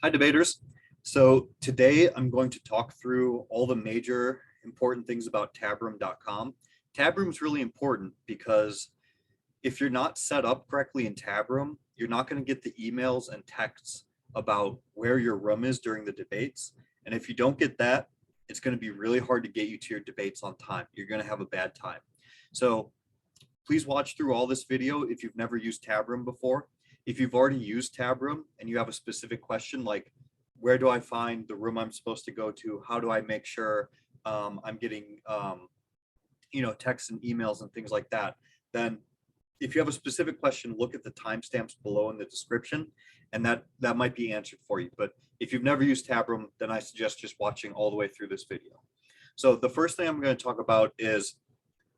Hi, debaters. So today I'm going to talk through all the major important things about Tabroom.com. Tabroom is really important because if you're not set up correctly in Tabroom, you're not going to get the emails and texts about where your room is during the debates. And if you don't get that, it's going to be really hard to get you to your debates on time. You're going to have a bad time. So please watch through all this video if you've never used Tabroom before. If you've already used Tabroom and you have a specific question like, where do I find the room I'm supposed to go to? How do I make sure I'm getting, texts and emails and things like that? Then if you have a specific question, look at the timestamps below in the description, and that might be answered for you. But if you've never used Tabroom, then I suggest just watching all the way through this video. So the first thing I'm going to talk about is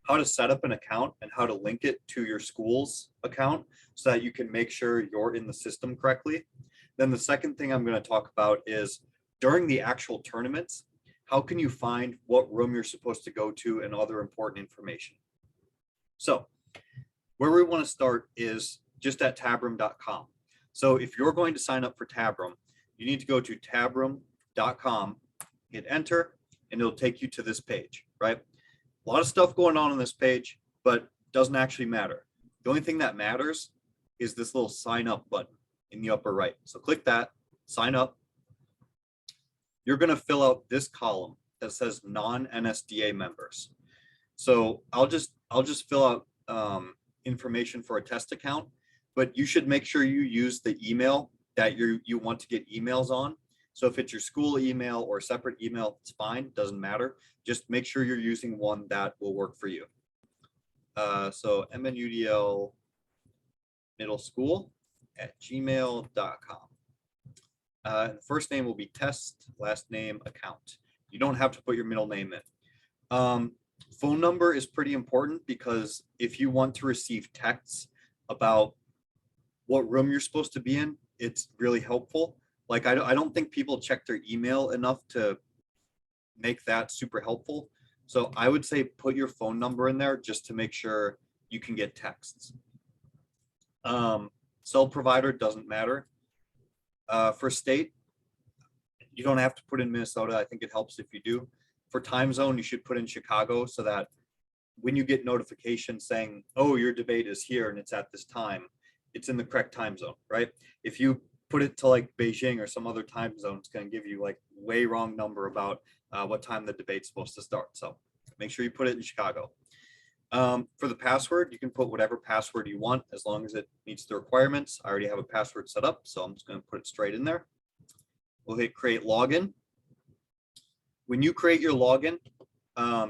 how to set up an account and how to link it to your school's account so that you can make sure you're in the system correctly. Then the second thing I'm going to talk about is during the actual tournaments, how can you find what room you're supposed to go to and other important information. So where we want to start is just at tabroom.com. So if you're going to sign up for Tabroom, you need to go to tabroom.com, hit enter, and it'll take you to this page, right? A lot of stuff going on this page, but doesn't actually matter. The only thing that matters is this little sign up button in the upper right. So click that, sign up. You're going to fill out this column that says non-NSDA members. So I'll just fill out information for a test account, but you should make sure you use the email that you want to get emails on. So if it's your school email or a separate email, it's fine, doesn't matter. Just make sure you're using one that will work for you. So MNUDL middle school at gmail.com. First name will be test, last name account. You don't have to put your middle name in. Phone number is pretty important because if you want to receive texts about what room you're supposed to be in, it's really helpful. Like I don't think people check their email enough to make that super helpful. So I would say put your phone number in there just to make sure you can get texts. Cell provider doesn't matter. For state, you don't have to put in Minnesota. I think it helps if you do. For time zone, you should put in Chicago so that when you get notifications saying, oh, your debate is here and it's at this time, it's in the correct time zone, right? If you put it to like Beijing or some other time zone, it's going to give you like way wrong number about what time the debate's supposed to start. So make sure you put it in Chicago. For the password, you can put whatever password you want as long as it meets the requirements. I already have a password set up, so I'm just going to put it straight in there. We'll hit create login. When you create your login,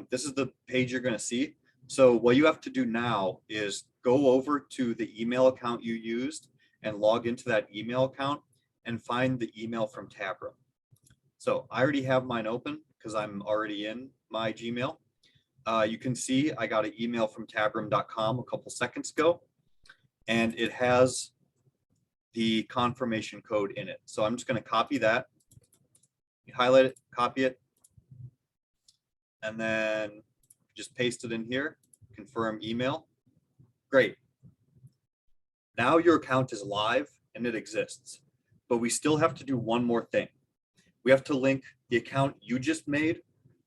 this is the page you're going to see. So what you have to do now is go over to the email account you used and log into that email account and find the email from Tabroom. So I already have mine open because I'm already in my Gmail. You can see I got an email from tabroom.com a couple seconds ago, and it has the confirmation code in it. So I'm just going to copy that, highlight it, copy it, and then just paste it in here, confirm email. Great. Now your account is live and it exists, but we still have to do one more thing. We have to link the account you just made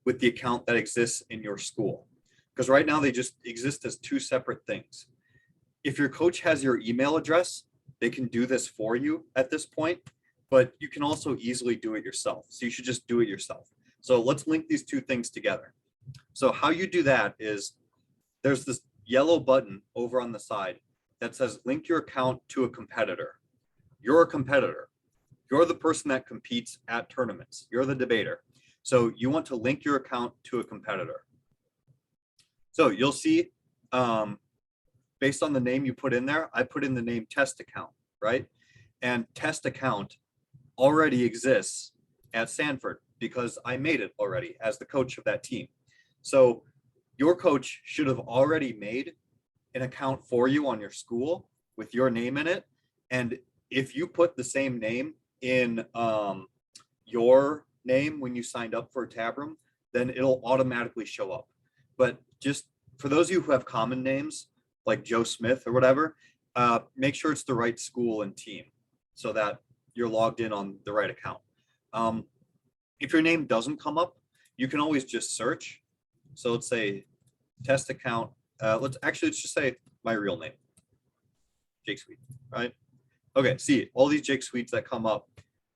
with the account that exists in your school. Because right now they just exist as two separate things. If your coach has your email address, they can do this for you at this point, but you can also easily do it yourself. So you should just do it yourself. So let's link these two things together. So how you do that is there's this yellow button over on the side that says link your account to a competitor. You're a competitor. You're the person that competes at tournaments. You're the debater. So you want to link your account to a competitor. So you'll see, based on the name you put in there, I put in the name test account, right? And test account already exists at Sanford because I made it already as the coach of that team. So your coach should have already made an account for you on your school with your name in it. And if you put the same name in your name when you signed up for Tabroom, then it'll automatically show up. But just for those of you who have common names like Joe Smith or whatever, make sure it's the right school and team so that you're logged in on the right account. If your name doesn't come up, you can always just search. So let's say test account. Let's just say my real name, Jake Sweet, right? Okay, see all these Jake Sweets that come up.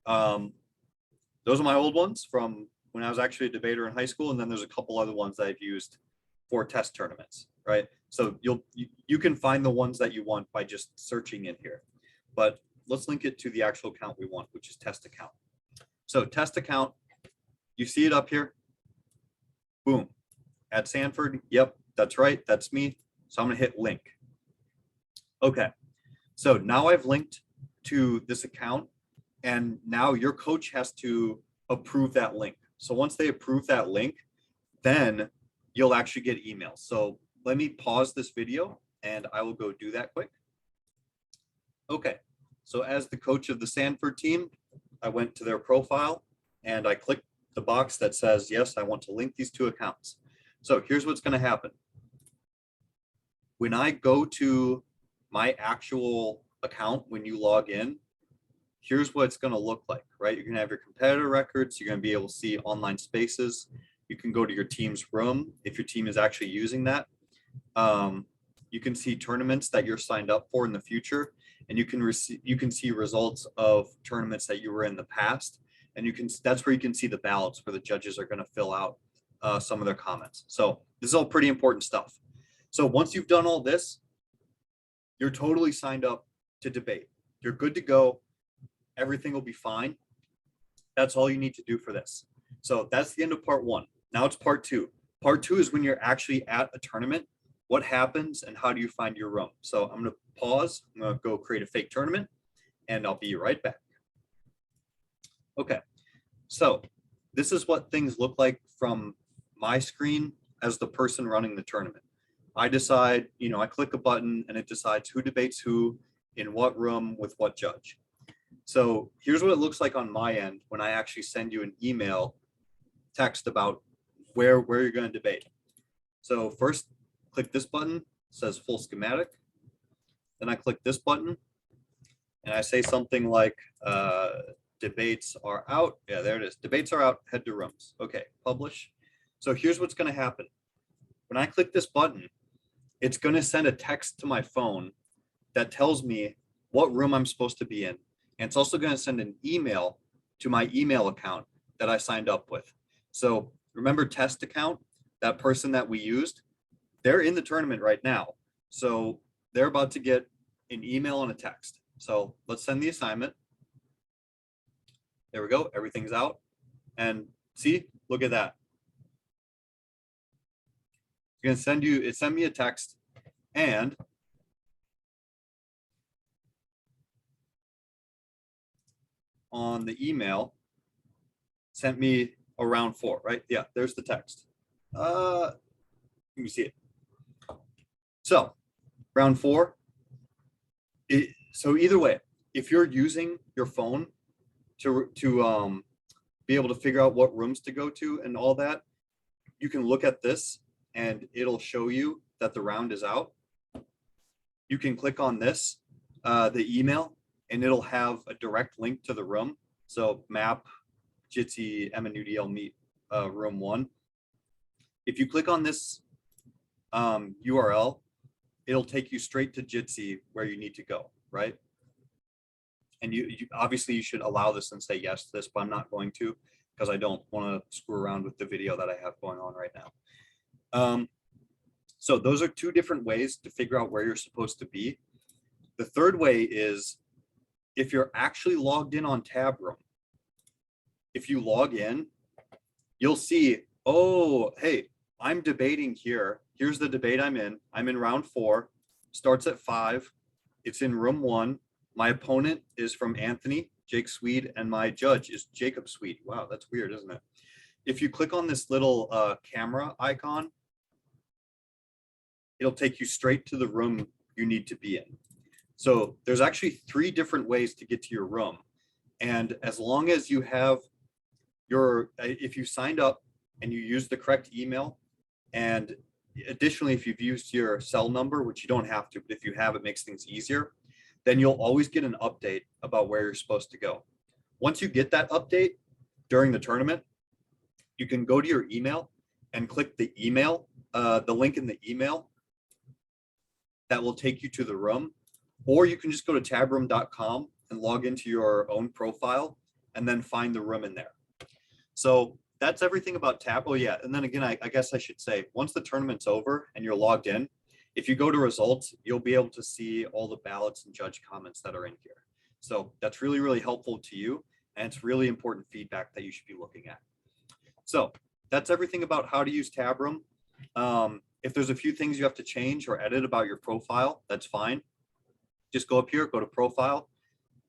Those are my old ones from when I was actually a debater in high school, and then there's a couple other ones that I've used for test tournaments, right? So you can find the ones that you want by just searching in here. But let's link it to the actual account we want, which is test account. So test account, you see it up here. Boom. At Sanford. Yep, that's right. That's me. So I'm going to hit link. Okay. So now I've linked to this account, and now your coach has to approve that link. So once they approve that link, then you'll actually get emails. So let me pause this video and I will go do that quick. Okay. So as the coach of the Sanford team, I went to their profile and I clicked the box that says, yes, I want to link these two accounts. So here's what's going to happen. When I go to my actual account, when you log in, here's what it's going to look like, right? You're going to have your competitor records. You're going to be able to see online spaces. You can go to your team's room if your team is actually using that. You can see tournaments that you're signed up for in the future, and you can see results of tournaments that you were in the past, and that's where you can see the ballots where the judges are going to fill out some of their comments. So this is all pretty important stuff. So once you've done all this, you're totally signed up to debate. You're good to go. Everything will be fine. That's all you need to do for this. So that's the end of part one. Now it's part two. Part two is when you're actually at a tournament. What happens and how do you find your room? So I'm going to pause. I'm going to go create a fake tournament and I'll be right back. Okay. So this is what things look like from my screen as the person running the tournament. I decide, I click a button and it decides who debates who in what room with what judge. So here's what it looks like on my end when I actually send you an email text about where you're going to debate. So first, click this button, says full schematic. Then I click this button and I say something like debates are out. Yeah, there it is. Debates are out, head to rooms. Okay, publish. So here's what's going to happen. When I click this button, it's going to send a text to my phone that tells me what room I'm supposed to be in. And it's also going to send an email to my email account that I signed up with. So remember test account, that person that we used, they're in the tournament right now. So they're about to get an email and a text. So let's send the assignment. There we go. Everything's out. And see, look at that. It's going to send me a text, and on the email sent me a round 4, right? Yeah, there's the text. You can see it. So round 4. So either way, if you're using your phone to be able to figure out what rooms to go to and all that, you can look at this and it'll show you that the round is out. You can click on this, the email, and it'll have a direct link to the room. So map, Jitsi, MNUDL meet room 1. If you click on this URL, it'll take you straight to Jitsi where you need to go, right? And you obviously you should allow this and say yes to this, but I'm not going to because I don't want to screw around with the video that I have going on right now. So those are 2 different ways to figure out where you're supposed to be. The third way is if you're actually logged in on Tabroom. If you log in, you'll see, oh, hey, I'm debating here. Here's the debate I'm in. I'm in round 4, starts at 5. It's in room 1. My opponent is from Anthony, Jake Swede, and my judge is Jacob Swede. Wow, that's weird, isn't it? If you click on this little camera icon, it'll take you straight to the room you need to be in. So there's actually 3 different ways to get to your room. And as long as you have if you signed up and you use the correct email, and additionally, if you've used your cell number, which you don't have to, but if you have, it makes things easier, then you'll always get an update about where you're supposed to go. Once you get that update during the tournament, you can go to your email and click the link in the email that will take you to the room, or you can just go to tabroom.com and log into your own profile and then find the room in there. So that's everything about Tab. Oh yeah, and then again, I guess I should say, once the tournament's over and you're logged in, if you go to results, you'll be able to see all the ballots and judge comments that are in here. So that's really, really helpful to you, and it's really important feedback that you should be looking at. So that's everything about how to use Tabroom. If there's a few things you have to change or edit about your profile, that's fine. Just go up here, go to profile.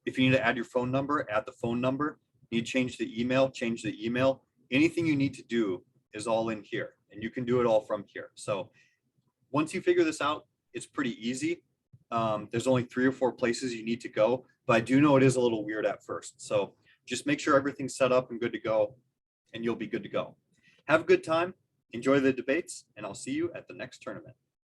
If you need to add your phone number, add the phone number. You need to change the email, change the email. Anything you need to do is all in here, and you can do it all from here. So once you figure this out, it's pretty easy. There's only 3 or 4 places you need to go, but I do know it is a little weird at first. So just make sure everything's set up and good to go, and you'll be good to go. Have a good time, enjoy the debates, and I'll see you at the next tournament.